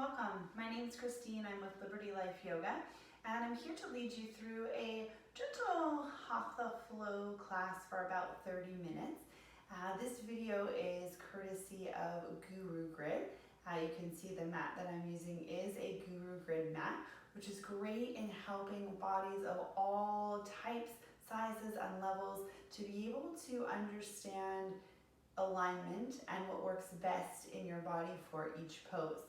welcome. My name is Christine. I'm with Liberty Life Yoga, and I'm here to lead you through a gentle Hatha flow class for about 30 minutes. This video is courtesy of Gurugrid. You can see the mat that I'm using is a Gurugrid mat, which is great in helping bodies of all types, sizes, and levels to be able to understand alignment and what works best in your body for each pose.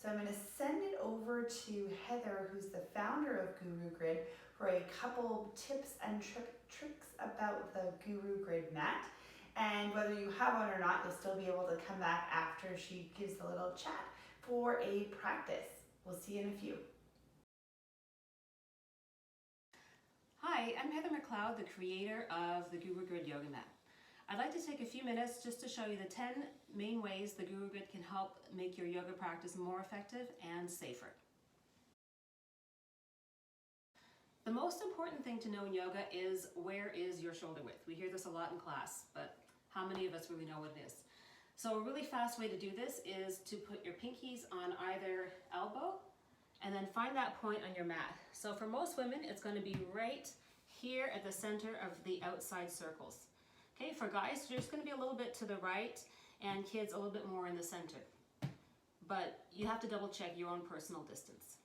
So I'm going to send it over to Heather, who's the founder of Gurugrid, for a couple tips and tricks about the Gurugrid mat. And whether you have one or not, you'll still be able to come back after she gives a little chat for a practice. We'll see you in a few. Hi, I'm Heather McLeod, the creator of the Gurugrid Yoga Mat. I'd like to take a few minutes just to show you the 10 main ways the Gurugrid can help make your yoga practice more effective and safer. The most important thing to know in yoga is where is your shoulder width. We hear this a lot in class, but how many of us really know what it is? So a really fast way to do this is to put your pinkies on either elbow and then find that point on your mat. So for most women, it's going to be right here at the center of the outside circles. Okay, for guys, you're just going to be a little bit to the right, and kids a little bit more in the center. But you have to double check your own personal distance.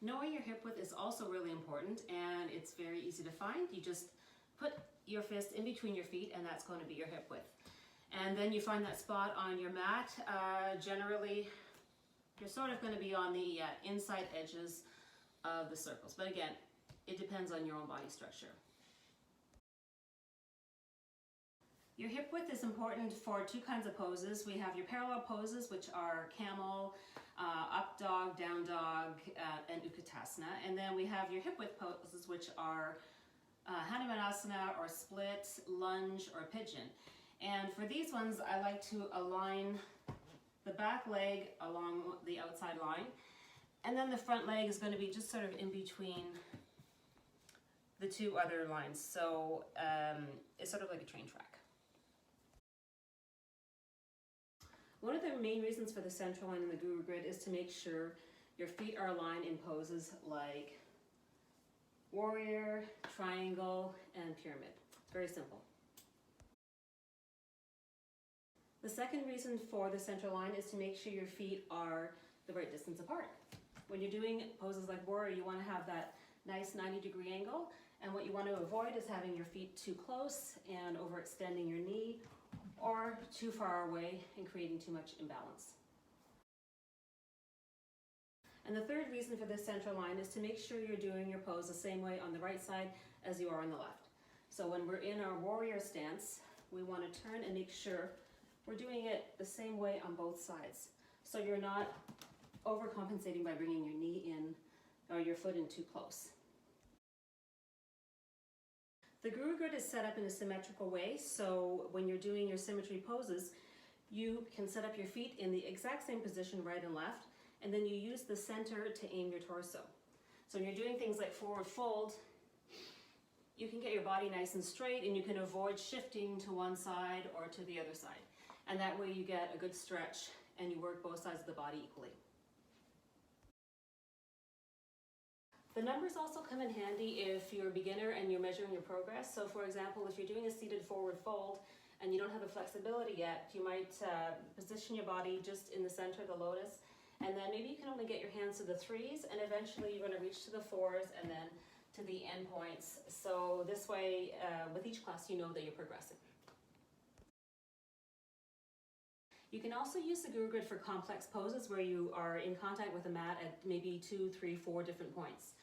Knowing your hip width is also really important, and it's very easy to find. You just put your fist in between your feet, and that's going to be your hip width. And then you find that spot on your mat. Generally, you're sort of going to be on the inside edges of the circles. But again, it depends on your own body structure. Your hip width is important for two kinds of poses. We have your parallel poses, which are camel, up dog, down dog, and utkatasana. And then we have your hip width poses, which are Hanumanasana or split, lunge, or pigeon. And for these ones, I like to align the back leg along the outside line. And then the front leg is going to be just sort of in between the two other lines. So it's sort of like a train track. One of the main reasons for the central line in the Gurugrid is to make sure your feet are aligned in poses like warrior, triangle, and pyramid. It's very simple. The second reason for the central line is to make sure your feet are the right distance apart. When you're doing poses like warrior, you want to have that nice 90-degree angle, and what you want to avoid is having your feet too close and overextending your knee, or too far away and creating too much imbalance. And the third reason for this central line is to make sure you're doing your pose the same way on the right side as you are on the left. So when we're in our warrior stance, we want to turn and make sure we're doing it the same way on both sides. So you're not overcompensating by bringing your knee in or your foot in too close. The Gurugrid is set up in a symmetrical way, so when you're doing your symmetry poses, you can set up your feet in the exact same position, right and left, and then you use the center to aim your torso. So when you're doing things like forward fold, you can get your body nice and straight, and you can avoid shifting to one side or to the other side. And that way you get a good stretch and you work both sides of the body equally. The numbers also come in handy if you're a beginner and you're measuring your progress. So for example, if you're doing a seated forward fold and you don't have the flexibility yet, you might position your body just in the center of the lotus, and then maybe you can only get your hands to the 3s, and eventually you're going to reach to the 4s and then to the end points. So this way, with each class, you know that you're progressing. You can also use the Gurugrid for complex poses where you are in contact with the mat at maybe 2, 3, 4 different points.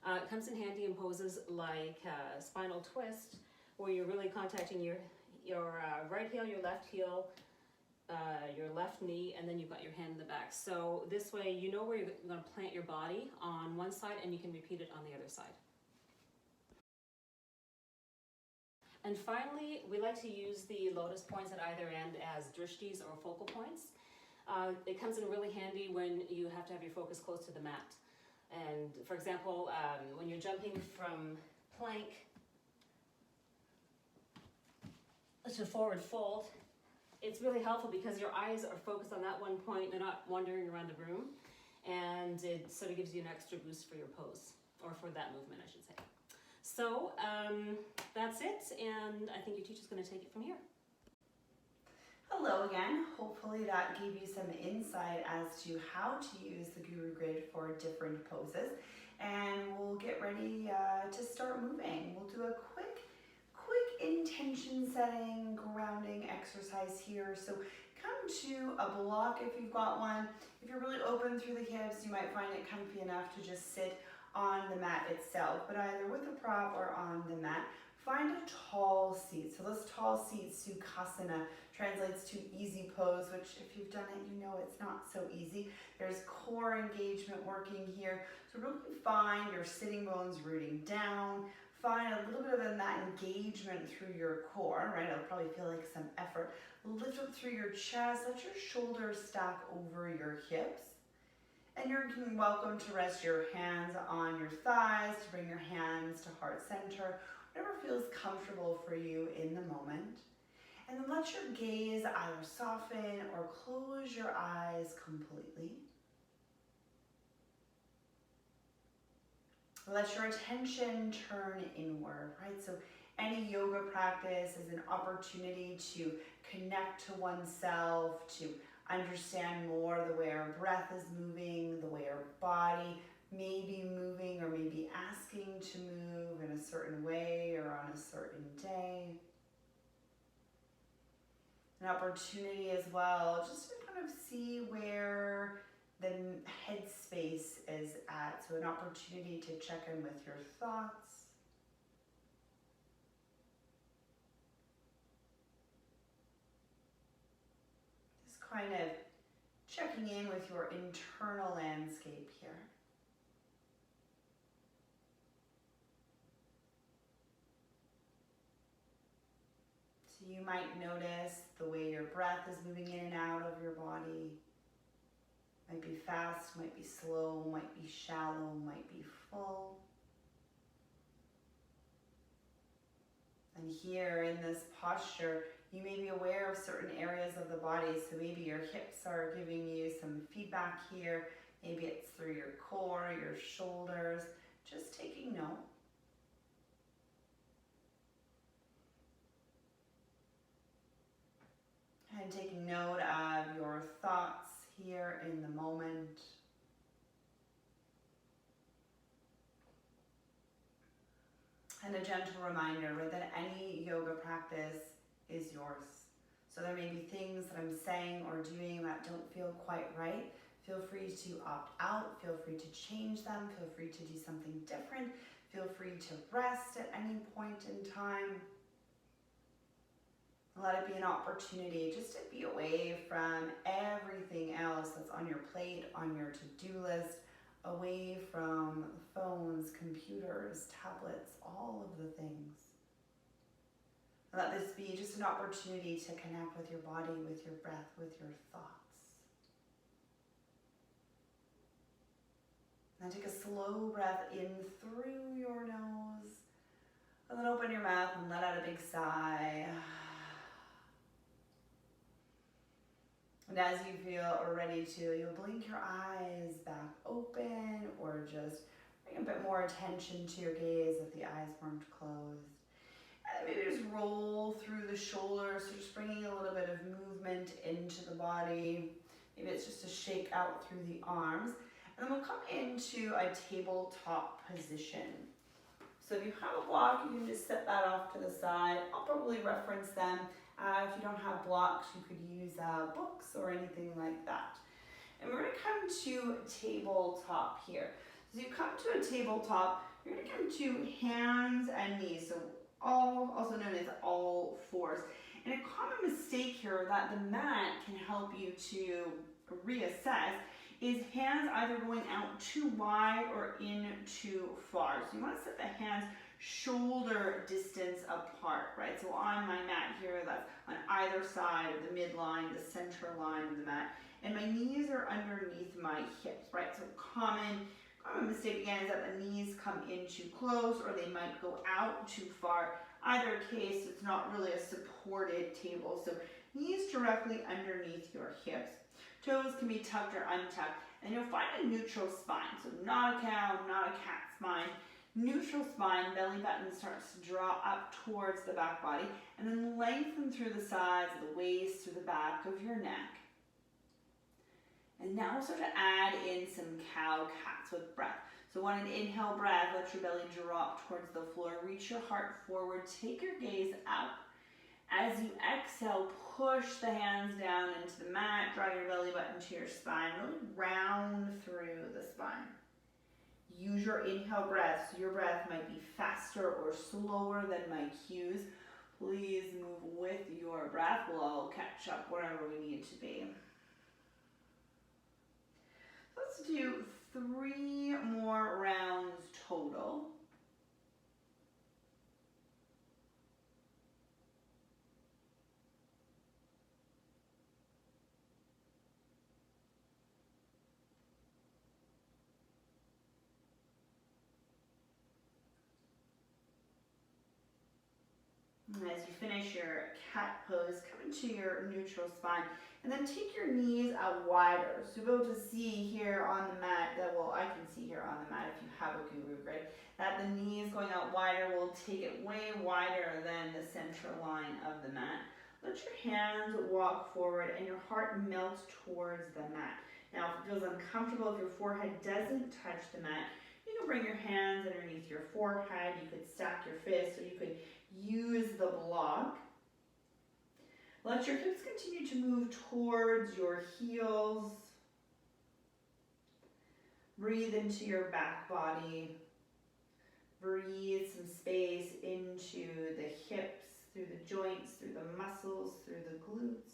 It comes in handy in poses like spinal twist, where you're really contacting your right heel, your left heel, your left knee, and then you've got your hand in the back. So this way you know where you're going to plant your body on one side, and you can repeat it on the other side. And finally, we like to use the lotus points at either end as DRISHTIS or focal points. It comes in really handy when you have to have your focus close to the mat. And for example, when you're jumping from plank to forward fold, it's it's really helpful because your eyes are focused on that one point. They're not wandering around the room. And it sort of gives you an extra boost for your pose, or for that movement, I should say. So that's it, and I think your teacher's going to take it from here. Hello again. Hopefully that gave you some insight as to how to use the Gurugrid for different poses. And we'll get ready to start moving. We'll do a quick intention setting, grounding exercise here. So come to a block if you've got one. If you're really open through the hips, you might find it comfy enough to just sit on the mat itself, but either with a prop or on the mat. Find a tall seat. So this tall seat, Sukhasana, translates to easy pose, which if you've done it, you know it's not so easy. There's core engagement working here. So really find your sitting bones rooting down. Find a little bit of that engagement through your core, right? It'll probably feel like some effort. Lift up through your chest. Let your shoulders stack over your hips. And you're welcome to rest your hands on your thighs, to bring your hands to heart center, whatever feels comfortable for you in the moment. And then let your gaze either soften or close your eyes completely. Let your attention turn inward, right? So any yoga practice is an opportunity to connect to oneself, to understand more the way our breath is moving, the way our body may be moving or may be asking to move in a certain way or on a certain day. An opportunity as well just to kind of see where the headspace is at. So an opportunity to check in with your thoughts. Just kind of checking in with your internal landscape here. So you might notice the way your breath is moving in and out of your body. Might be fast, might be slow, might be shallow, might be full. And here in this posture, you may be aware of certain areas of the body. So maybe your hips are giving you some feedback here. Maybe it's through your core, your shoulders. Just taking note. And taking note of your thoughts here in the moment. And a gentle reminder, right, that any yoga practice is yours. So there may be things that I'm saying or doing that don't feel quite right. Feel free to opt out. Feel free to change them. Feel free to do something different. Feel free to rest at any point in time. Let it be an opportunity just to be away from everything else that's on your plate, on your to-do list, away from phones, computers, tablets, all of the things. Let this be just an opportunity to connect with your body, with your breath, with your thoughts. Now take a slow breath in through your nose, and then open your mouth and let out a big sigh. And as you feel ready to, you'll blink your eyes back open or just bring a bit more attention to your gaze if the eyes weren't closed. And maybe just roll through the shoulders, so just bringing a little bit of movement into the body. Maybe it's just a shake out through the arms. And then we'll come into a tabletop position. So if you have a block, you can just set that off to the side. I'll probably reference them. If you don't have blocks, you could use books or anything like that. And we're going to come to tabletop here. So you come to a tabletop, you're going to come to hands and knees, so also known as all fours. And a common mistake here that the mat can help you to reassess is hands either going out too wide or in too far. So you want to set the hands shoulder distance apart, right? So on my mat here, that's on either side of the midline, the center line of the mat. And my knees are underneath my hips, right? So common mistake again is that the knees come in too close or they might go out too far. Either case, it's not really a supported table. So knees directly underneath your hips. Toes can be tucked or untucked, and you'll find a neutral spine. So not a cow, not a cat spine. Neutral spine, belly button starts to draw up towards the back body, and then lengthen through the sides of the waist, through the back of your neck. And now we'll start to add in some cow cats with breath. So on an inhale breath, let your belly drop towards the floor. Reach your heart forward. Take your gaze up. As you exhale, push the hands down into the mat. Draw your belly button to your spine. Really round through the spine. Use your inhale breath. So your breath might be faster or slower than my cues. Please move with your breath. We'll all catch up wherever we need to be. Let's do 3 more rounds total. And as you finish your cat pose, come into your neutral spine, and then take your knees out wider. So you'll be able to see here on the mat, I can see here on the mat if you have a Gurugrid, that the knees going out wider will take it way wider than the center line of the mat. Let your hands walk forward and your heart melt towards the mat. Now, if it feels uncomfortable, if your forehead doesn't touch the mat, you can bring your hands underneath your forehead. You could stack your fists, or you could use the block. Let your hips continue to move towards your heels. Breathe into your back body. Breathe some space into the hips, through the joints, through the muscles, through the glutes.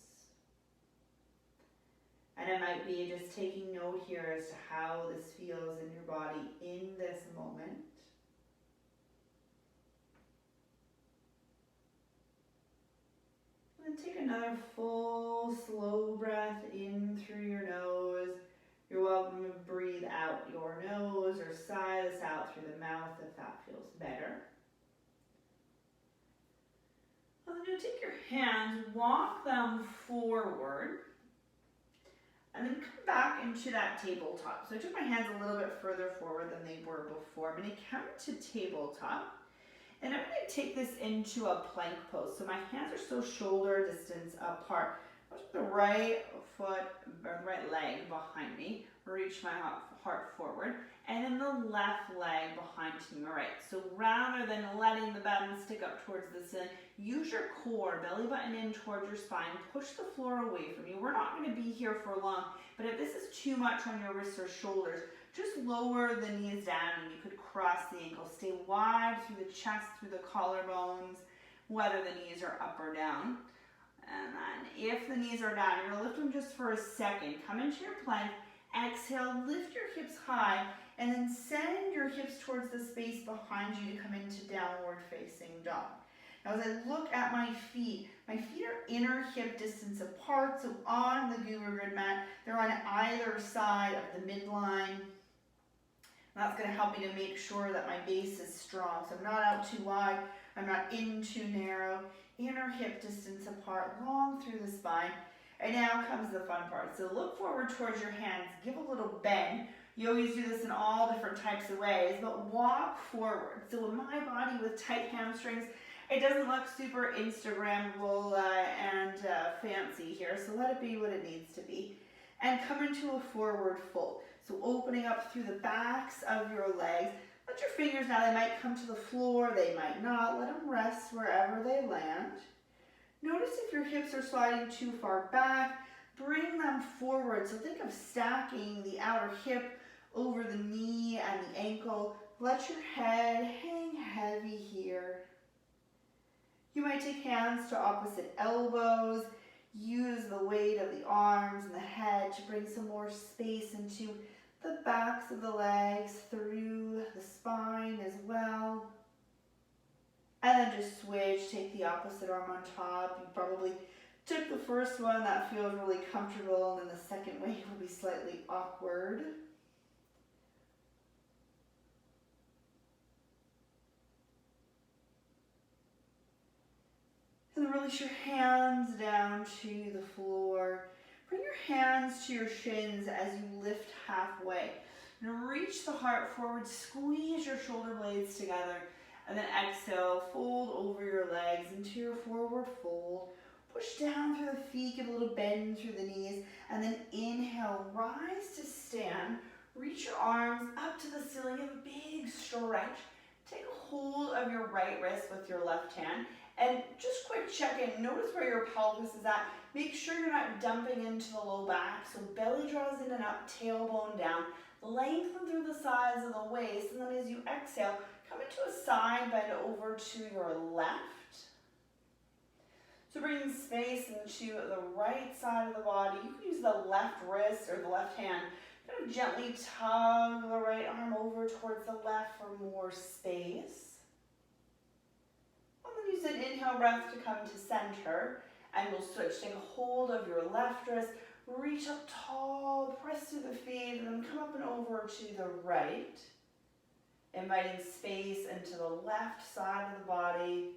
And it might be just taking note here as to how this feels in your body in this moment. And then take another full, slow breath in through your nose. You're welcome to breathe out your nose or sigh this out through the mouth if that feels better. And then you'll take your hands, walk them forward, and then come back into that tabletop. So I took my hands a little bit further forward than they were before. I'm going to come to tabletop, and I'm going to take this into a plank pose. So my hands are still shoulder distance apart. I'll put the right foot, or the right leg behind me, reach my heart forward, and then the left leg behind to my right. So rather than letting the bum stick up towards the ceiling, use your core, belly button in towards your spine, push the floor away from you. We're not going to be here for long, but if this is too much on your wrists or shoulders, just lower the knees down and you could cross the ankles. Stay wide through the chest, through the collarbones, whether the knees are up or down. And then if the knees are down, you're going to lift them just for a second. Come into your plank, exhale, lift your hips high, and then send your hips towards the space behind you to come into downward facing dog. Now as I look at my feet are inner hip distance apart, so on the Gurugrid mat, they're on either side of the midline. That's going to help me to make sure that my base is strong. So I'm not out too wide, I'm not in too narrow. Inner hip distance apart, long through the spine. And now comes the fun part. So look forward towards your hands, give a little bend. Yogis do this in all different types of ways, but walk forward. So in my body with tight hamstrings, it doesn't look super Instagrammable and fancy here, so let it be what it needs to be. And come into a forward fold. So opening up through the backs of your legs. Let your fingers now, they might come to the floor, they might not. Let them rest wherever they land. Notice if your hips are sliding too far back, bring them forward. So think of stacking the outer hip over the knee and the ankle. Let your head hang heavy here. You might take hands to opposite elbows. Use the weight of the arms and the head to bring some more space into the backs of the legs, through the spine as well. And then just switch, take the opposite arm on top. You probably took the first one, that feels really comfortable, and then the second way will be slightly awkward. And release your hands down to the floor. Bring your hands to your shins as you lift halfway. And reach the heart forward, squeeze your shoulder blades together. And then exhale, fold over your legs into your forward fold. Push down through the feet, get a little bend through the knees. And then inhale, rise to stand. Reach your arms up to the ceiling, give a big stretch. Take a hold of your right wrist with your left hand. And just quick check-in, notice where your pelvis is at. Make sure you're not dumping into the low back. So belly draws in and up, tailbone down. Lengthen through the sides of the waist. And then as you exhale, come into a side bend over to your left. So bringing space into the right side of the body. You can use the left wrist or the left hand. Kind of gently tug the right arm over towards the left for more space. And then use an inhale breath to come to center. And we'll switch. Take a hold of your left wrist. Reach up tall, press through the feet, and then come up and over to the right. Inviting space into the left side of the body.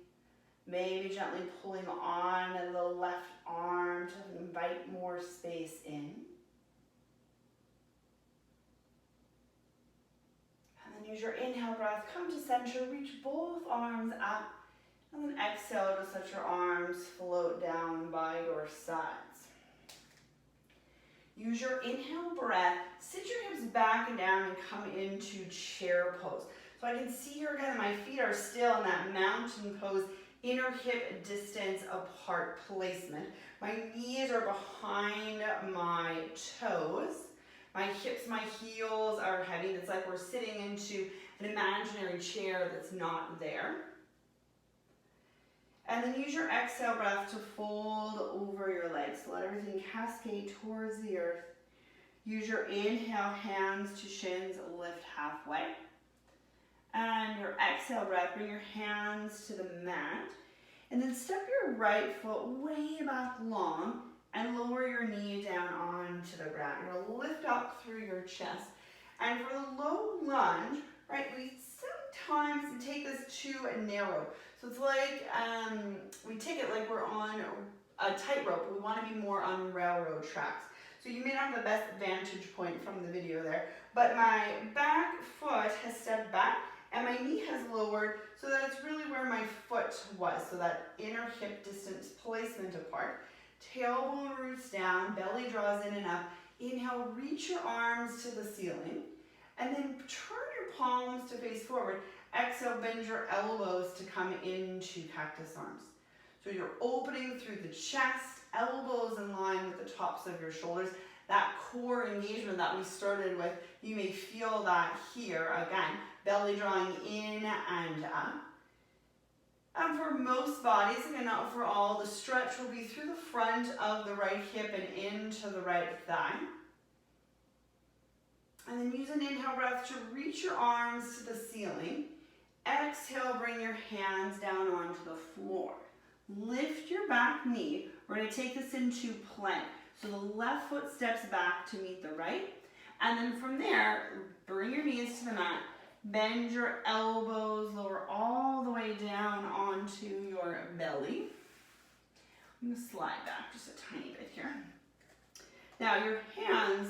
Maybe gently pulling on the left arm to invite more space in. And then use your inhale breath, come to center, reach both arms up, and then exhale to let your arms float down by your sides. Use your inhale breath, sit your hips back and down and come into chair pose. So I can see here again that my feet are still in that mountain pose, inner hip distance apart placement. My knees are behind my toes. My hips, my heels are heavy. It's like we're sitting into an imaginary chair that's not there. And then use your exhale breath to fold over your legs. So let everything cascade towards the earth. Use your inhale, hands to shins, lift halfway. And your exhale breath, bring your hands to the mat. And then step your right foot way back long and lower your knee down onto the ground. You're going to lift up through your chest. And for the low lunge, right, we sometimes take this too narrow. So it's like we take it like we're on a tightrope. We want to be more on railroad tracks. So you may not have the best vantage point from the video there, but my back foot has stepped back and my knee has lowered so that it's really where my foot was. So that inner hip distance placement apart. Tailbone roots down, belly draws in and up. Inhale, reach your arms to the ceiling. And then turn your palms to face forward. Exhale, bend your elbows to come into cactus arms. So you're opening through the chest, elbows in line with the tops of your shoulders. That core engagement that we started with, you may feel that here again. Belly drawing in and up. And for most bodies, again not for all, the stretch will be through the front of the right hip and into the right thigh. And then use an inhale breath to reach your arms to the ceiling. Exhale, bring your hands down onto the floor. Lift your back knee. We're going to take this into plank. So the left foot steps back to meet the right. And then from there, bring your knees to the mat. Bend your elbows, lower all the way down onto your belly. I'm going to slide back just a tiny bit here. Now your hands,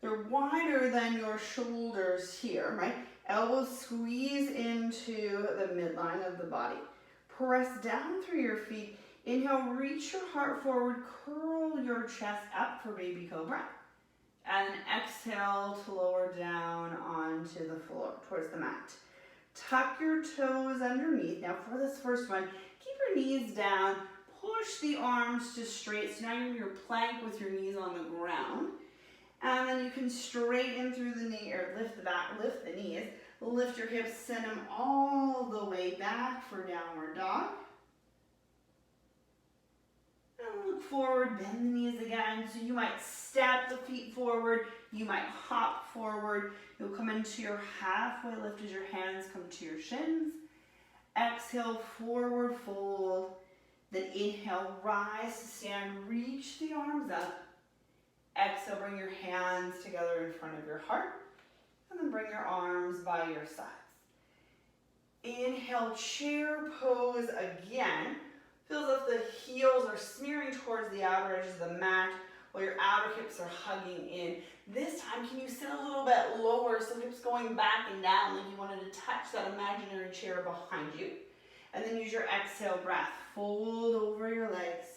they're wider than your shoulders here, right? Elbows squeeze into the midline of the body. Press down through your feet. Inhale, reach your heart forward, curl your chest up for baby cobra. And exhale to lower down onto the floor, towards the mat. Tuck your toes underneath. Now for this first one, keep your knees down, push the arms to straight. So now you're in your plank with your knees on the ground. And then you can straighten through the knee, or lift the back, lift the knees. Lift your hips, send them all the way back for downward dog. And look forward, bend the knees again. So you might step the feet forward. You might hop forward. You'll come into your halfway lift as your hands come to your shins. Exhale, forward fold. Then inhale, rise to stand. Reach the arms up. Exhale, bring your hands together in front of your heart. And then bring your arms by your sides. Inhale, chair pose again. Feels as if the heels are smearing towards the outer edges of the mat while your outer hips are hugging in. This time, can you sit a little bit lower so hips going back and down like you wanted to touch that imaginary chair behind you. And then use your exhale breath. Fold over your legs.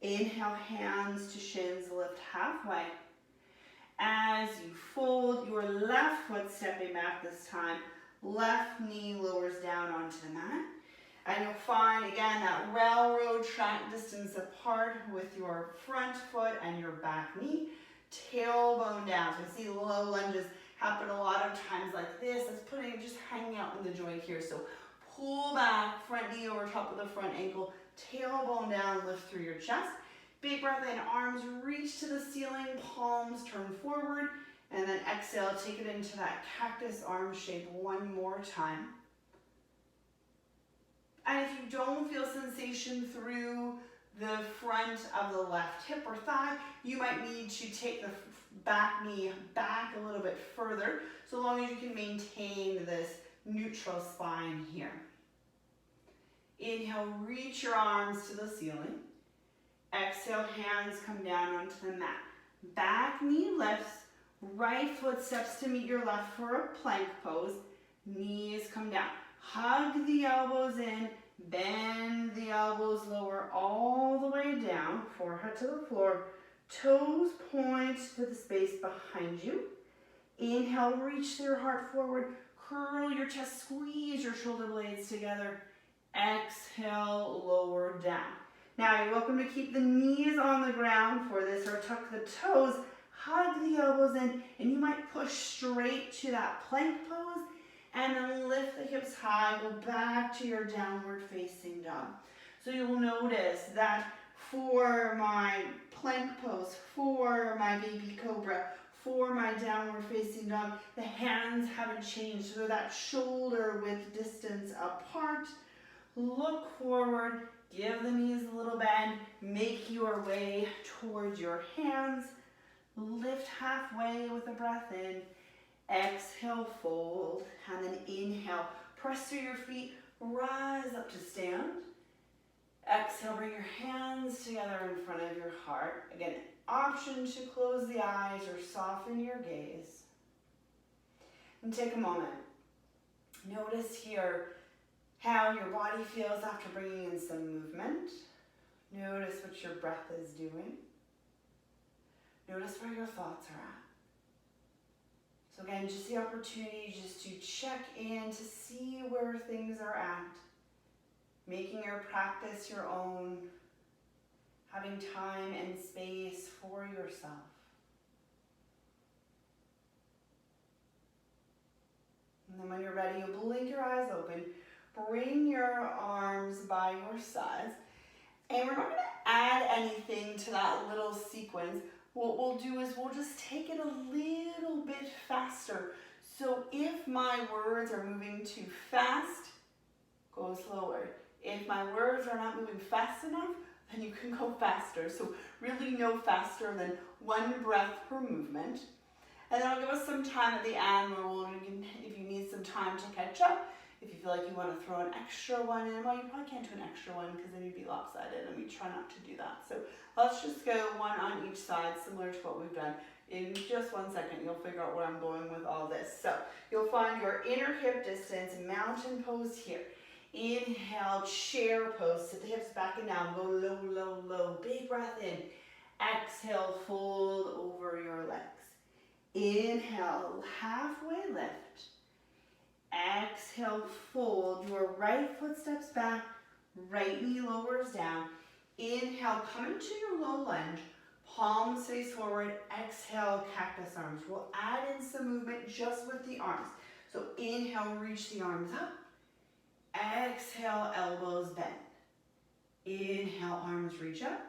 Inhale, hands to shins, lift halfway. As you fold, your left foot stepping back this time. Left knee lowers down onto the mat. And you'll find, again, that railroad track distance apart with your front foot and your back knee. Tailbone down. So we see low lunges happen a lot of times like this. It's putting, just hanging out in the joint here. So pull back, front knee over top of the front ankle. Tailbone down, lift through your chest. Big breath in, arms reach to the ceiling, palms turn forward. And then exhale, take it into that cactus arm shape one more time. And if you don't feel sensation through the front of the left hip or thigh, you might need to take the back knee back a little bit further, so long as you can maintain this neutral spine here. Inhale, reach your arms to the ceiling. Exhale, hands come down onto the mat. Back knee lifts, right foot steps to meet your left for a plank pose. Knees come down. Hug the elbows in, bend the elbows lower all the way down, forehead to the floor. Toes point to the space behind you. Inhale, reach your heart forward. Curl your chest, squeeze your shoulder blades together. Exhale, lower down. Now you're welcome to keep the knees on the ground for this, or tuck the toes, hug the elbows in, and you might push straight to that plank pose, and then lift the hips high, go back to your downward facing dog. So you'll notice that for my plank pose, for my baby cobra, for my downward facing dog, the hands haven't changed. So that shoulder width distance apart. Look forward, give the knees a little bend, make your way towards your hands. Lift halfway with a breath in. Exhale, fold, and then inhale. Press through your feet, rise up to stand. Exhale, bring your hands together in front of your heart. Again, option to close the eyes or soften your gaze. And take a moment. Notice here how your body feels after bringing in some movement. Notice what your breath is doing. Notice where your thoughts are at. So again, just the opportunity just to check in to see where things are at. Making your practice your own. Having time and space for yourself. And then when you're ready, you'll blink your eyes open. Bring your arms by your sides. And we're not going to add anything to that little sequence. What we'll do is we'll just take it a little bit faster. So if my words are moving too fast, go slower. If my words are not moving fast enough, then you can go faster. So really no faster than one breath per movement. And then I'll give us some time at the end where if you need some time to catch up, if you feel like you want to throw an extra one in, well, you probably can't do an extra one because then you'd be lopsided, and we try not to do that. So let's just go one on each side, similar to what we've done. In just 1 second, you'll figure out where I'm going with all this. So you'll find your inner hip distance, mountain pose here. Inhale, chair pose, sit the hips back and down, go low, low, low. Big breath in. Exhale, fold over your legs. Inhale, halfway lift. Exhale, fold. Your right foot steps back, right knee lowers down. Inhale, come into your low lunge. Palms face forward. Exhale, cactus arms. We'll add in some movement just with the arms. So inhale, reach the arms up. Exhale, elbows bend. Inhale, arms reach up.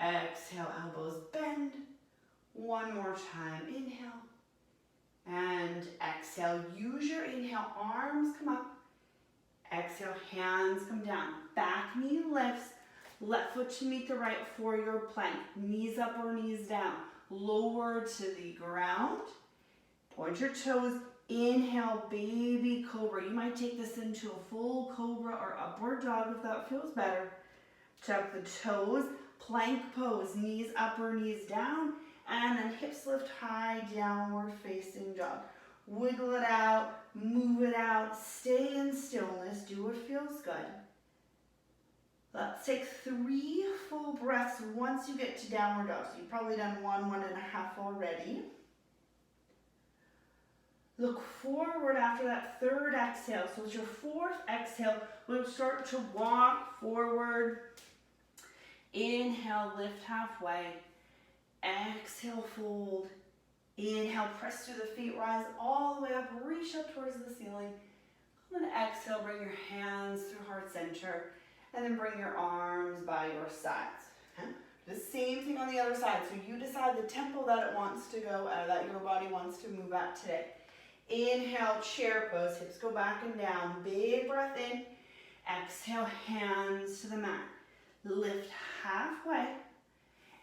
Exhale, elbows bend. One more time. Inhale. And exhale. Use your inhale. Arms come up. Exhale, hands come down. Back knee lifts. Left foot to meet the right for your plank. Knees up or knees down. Lower to the ground. Point your toes. Inhale, baby cobra. You might take this into a full cobra or upward dog if that feels better. Tuck the toes, plank pose, knees up or knees down, and then hips lift high, downward facing dog. Wiggle it out, move it out, stay in stillness, do what feels good. Let's take 3 full breaths once you get to downward dog. So you've probably done 1.5 already. Look forward after that 3rd exhale. So it's your 4th exhale. We'll start to walk forward. Inhale, lift halfway. Exhale, fold. Inhale, press through the feet, rise all the way up, reach up towards the ceiling. And then exhale, bring your hands through heart center, and then bring your arms by your sides. Okay? The same thing on the other side. So you decide the tempo that it wants to go, that your body wants to move at today. Inhale, chair pose, hips go back and down. Big breath in. Exhale, hands to the mat. Lift halfway.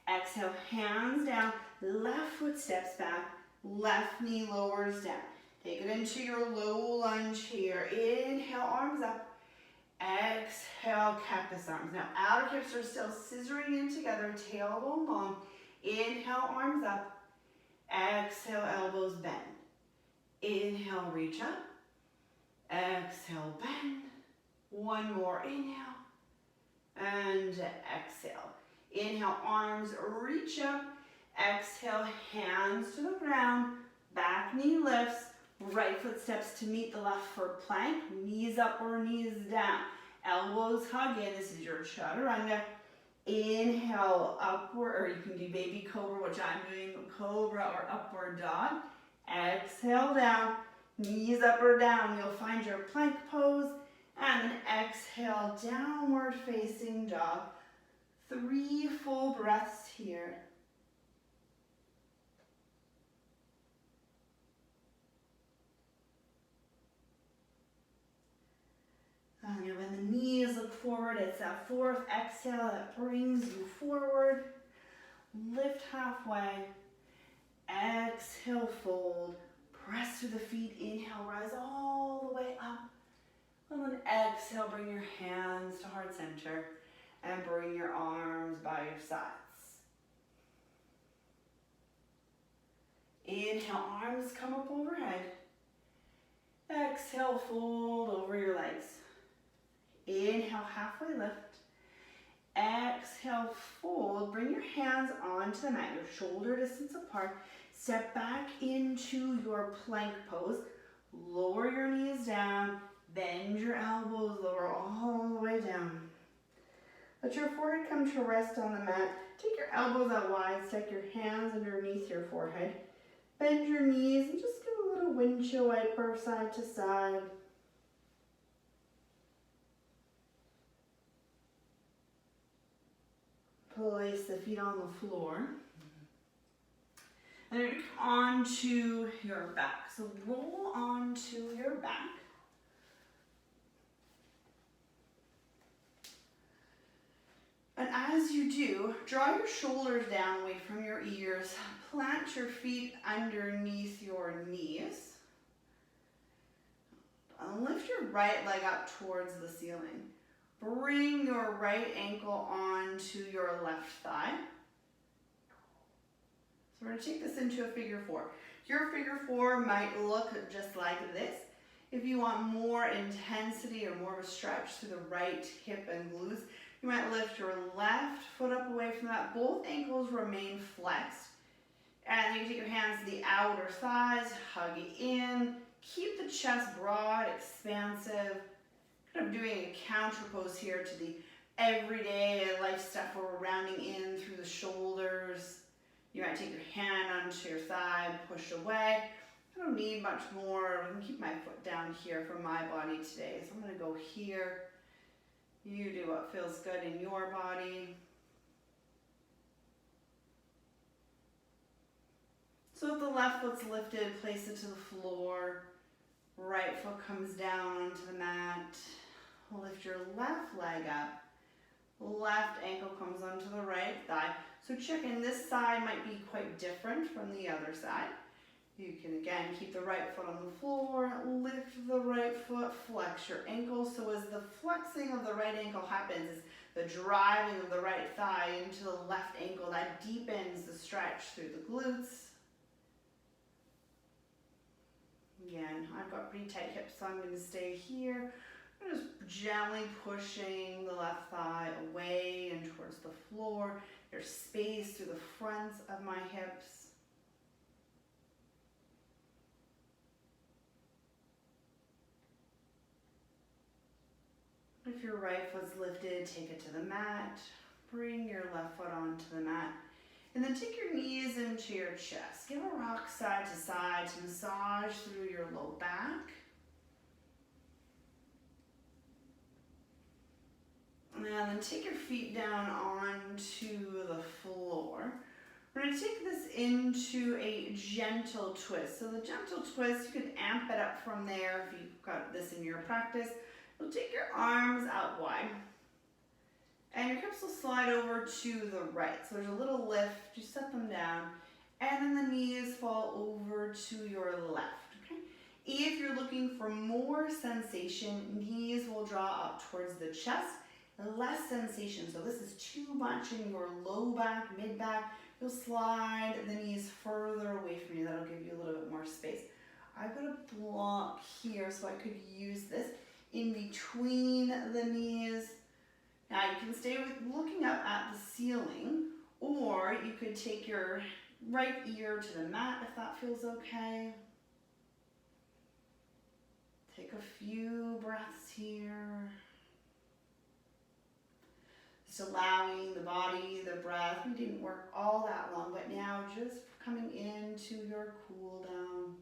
Exhale, hands down. Left foot steps back. Left knee lowers down. Take it into your low lunge here. Inhale, arms up. Exhale, cactus arms. Now, outer hips are still scissoring in together, tailbone long. Inhale, arms up. Exhale, elbows bend. Inhale, reach up. Exhale, bend. One more inhale. And exhale. Inhale, arms reach up. Exhale, hands to the ground. Back knee lifts. Right foot steps to meet the left foot plank. Knees up or knees down. Elbows hug in. This is your chaturanga. Inhale, upward, or you can do baby cobra, which I'm doing, cobra or upward dog. Exhale down, knees up or down. You'll find your plank pose. And then exhale, downward facing dog. 3 full breaths here. And you bend the knees, look forward. It's that 4th exhale that brings you forward. Lift halfway. Exhale, fold. Press through the feet. Inhale, rise all the way up. And then exhale, bring your hands to heart center. And bring your arms by your sides. Inhale, arms come up overhead. Exhale, fold over your legs. Inhale, halfway lift. Exhale, fold. Bring your hands onto the mat, your shoulder distance apart. Step back into your plank pose. Lower your knees down. Bend your elbows, lower all the way down. Let your forehead come to rest on the mat. Take your elbows out wide. Stack your hands underneath your forehead. Bend your knees and just give a little windshield wiper side to side. Place the feet on the floor. And then come onto your back. So roll onto your back. And as you do, draw your shoulders down away from your ears. Plant your feet underneath your knees. And lift your right leg up towards the ceiling. Bring your right ankle onto your left thigh. So we're going to take this into a figure 4. Your figure 4 might look just like this. If you want more intensity or more of a stretch through the right hip and glutes, you might lift your left foot up away from that. Both ankles remain flexed. And then you take your hands to the outer thighs, hug in. Keep the chest broad, expansive. Kind of doing a counter pose here to the everyday life stuff where we're rounding in through the shoulders. You might take your hand onto your thigh, push away. I don't need much more. I'm gonna keep my foot down here for my body today. So I'm gonna go here. You do what feels good in your body. So if the left foot's lifted, place it to the floor. Right foot comes down onto the mat. Lift your left leg up. Left ankle comes onto the right thigh. So check in, this side might be quite different from the other side. You can again keep the right foot on the floor, lift the right foot, flex your ankle. So as the flexing of the right ankle happens, is the driving of the right thigh into the left ankle, that deepens the stretch through the glutes. Again, I've got pretty tight hips, so I'm going to stay here. I'm just gently pushing the left thigh away and towards the floor. There's space through the fronts of my hips. If your right foot's lifted, take it to the mat. Bring your left foot onto the mat. And then take your knees into your chest. Give a rock side to side to massage through your low back. And then take your feet down onto the floor. We're going to take this into a gentle twist. So the gentle twist, you can amp it up from there if you've got this in your practice. You'll take your arms out wide. And your hips will slide over to the right. So there's a little lift, you set them down, and then the knees fall over to your left, okay? If you're looking for more sensation, knees will draw up towards the chest, less sensation. So this is too much in your low back, mid back, you'll slide the knees further away from you. That'll give you a little bit more space. I've got a block here, so I could use this in between the knees. Now you can stay looking up at the ceiling, or you could take your right ear to the mat if that feels okay. Take a few breaths here. Just allowing the body, the breath. We didn't work all that long, but now just coming into your cool down.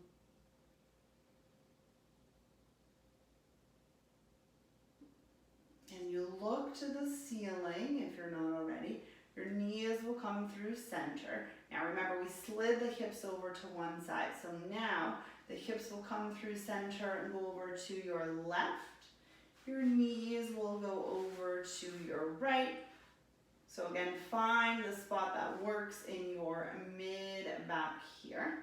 And you look to the ceiling if you're not already. Your knees will come through center. Now remember, we slid the hips over to one side. So now the hips will come through center and go over to your left. Your knees will go over to your right. So again, find the spot that works in your mid back here.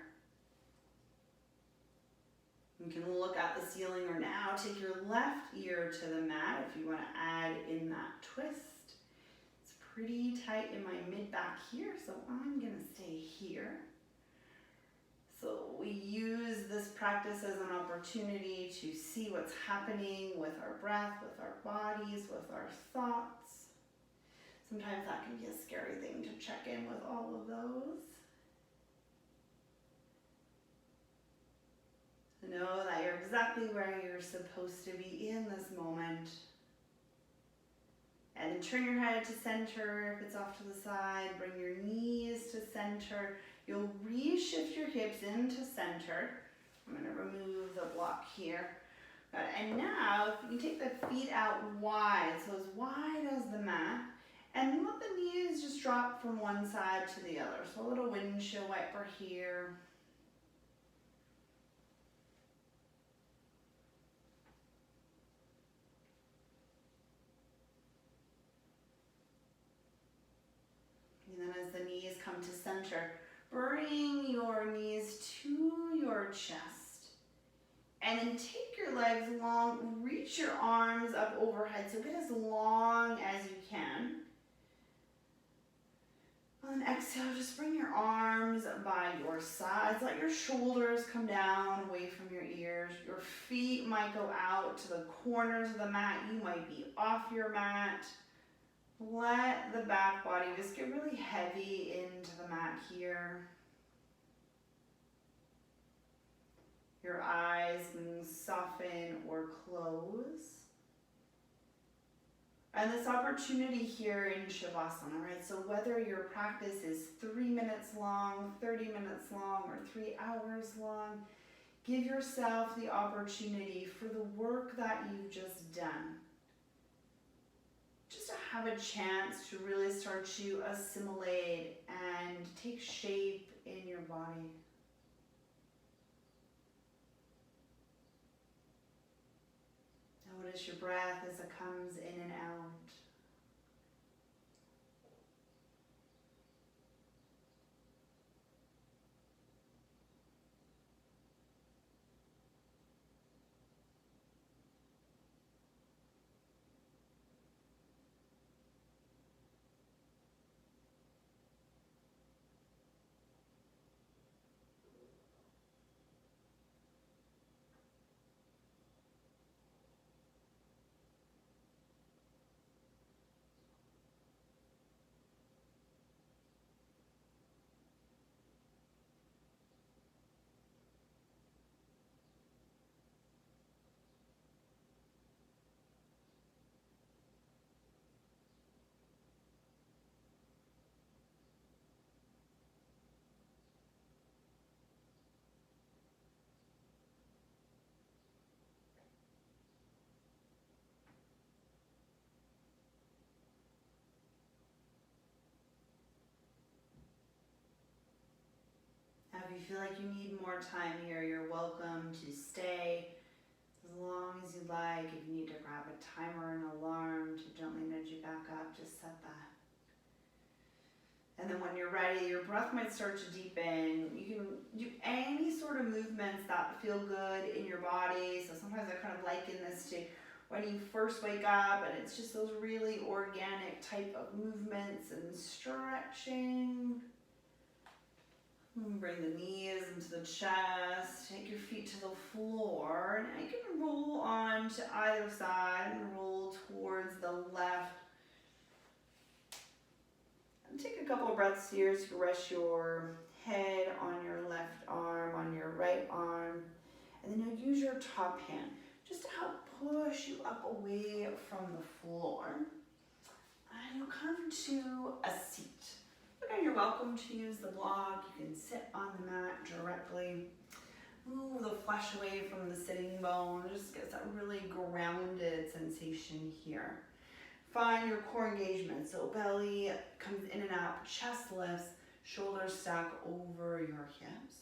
You can look at the ceiling, or now take your left ear to the mat if you want to add in that twist. It's pretty tight in my mid back here, so I'm going to stay here. So we use this practice as an opportunity to see what's happening with our breath, with our bodies, with our thoughts. Sometimes that can be a scary thing to check in with all of those. Know that you're exactly where you're supposed to be in this moment. And then turn your head to center if it's off to the side. Bring your knees to center. You'll reshift your hips into center. I'm going to remove the block here. And now you can take the feet out wide, so as wide as the mat. And let the knees just drop from one side to the other. So a little windshield wiper here. And then as the knees come to center, bring your knees to your chest. And then take your legs long, reach your arms up overhead, so get as long as you can. And then exhale, just bring your arms by your sides. Let your shoulders come down away from your ears. Your feet might go out to the corners of the mat. You might be off your mat. Let the back body just get really heavy into the mat here. Your eyes can soften or close. And this opportunity here in Shavasana, right? So whether your practice is 3 minutes long, 30 minutes long, or 3 hours long, give yourself the opportunity for the work that you've just done. Just to have a chance to really start to assimilate and take shape in your body. Notice your breath as it comes in and out. feel like you need more time here, you're welcome to stay as long as you'd like. If you need to grab a timer or an alarm to gently nudge you back up, just set that. And then when you're ready, your breath might start to deepen. You can do any sort of movements that feel good in your body. So sometimes I kind of liken this to when you first wake up, and it's just those really organic type of movements and stretching. Bring the knees into the chest, take your feet to the floor, and you can roll on to either side and roll towards the left. And take a couple of breaths here so you rest your head on your left arm, on your right arm, and then you'll use your top hand just to help push you up away from the floor. And you'll come to a seat. Again, you're welcome to use the block. You can sit on the mat directly. Move the flesh away from the sitting bone. Just get that really grounded sensation here. Find your core engagement. So belly comes in and out, chest lifts, shoulders stack over your hips.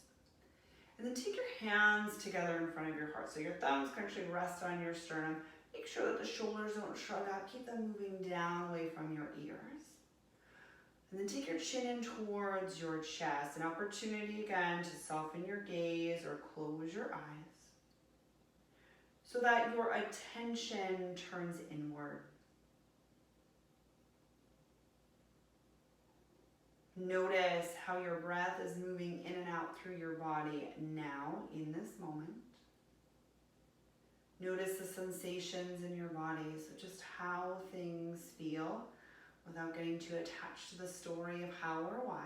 And then take your hands together in front of your heart. So your thumbs can actually rest on your sternum. Make sure that the shoulders don't shrug up. Keep them moving down away from your ears. And then take your chin in towards your chest. An opportunity again to soften your gaze or close your eyes so that your attention turns inward. Notice how your breath is moving in and out through your body now in this moment. Notice the sensations in your body, so just how things feel without getting too attached to the story of how or why.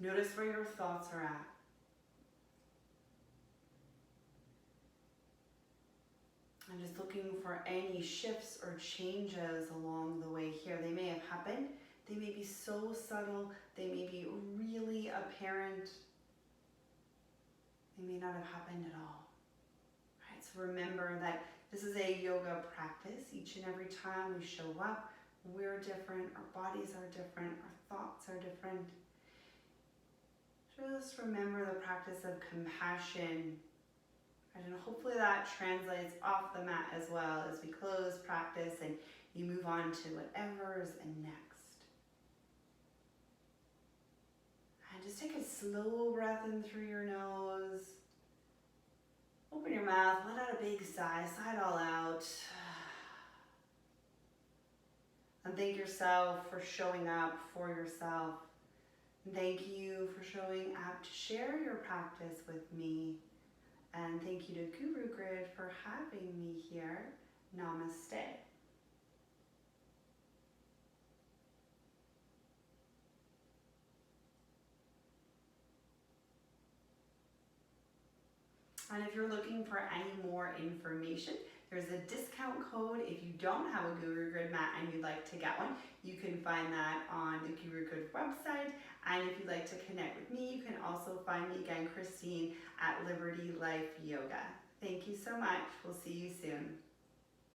Notice where your thoughts are at. I'm just looking for any shifts or changes along the way here. They may have happened. They may be so subtle. They may be really apparent. They may not have happened at all. Right? So remember that this is a yoga practice. Each and every time we show up, we're different. Our bodies are different. Our thoughts are different. Just remember the practice of compassion. And hopefully that translates off the mat as well as we close practice and you move on to whatever is next. And just take a slow breath in through your nose. Open your mouth, let out a big sigh, sigh it all out. And thank yourself for showing up for yourself. And thank you for showing up to share your practice with me. And thank you to Gurugrid for having me here. Namaste. And if you're looking for any more information, there's a discount code. If you don't have a Gurugrid mat and you'd like to get one, you can find that on the Gurugrid website. And if you'd like to connect with me, you can also find me again, Christine, at Liberty Life Yoga. Thank you so much. We'll see you soon.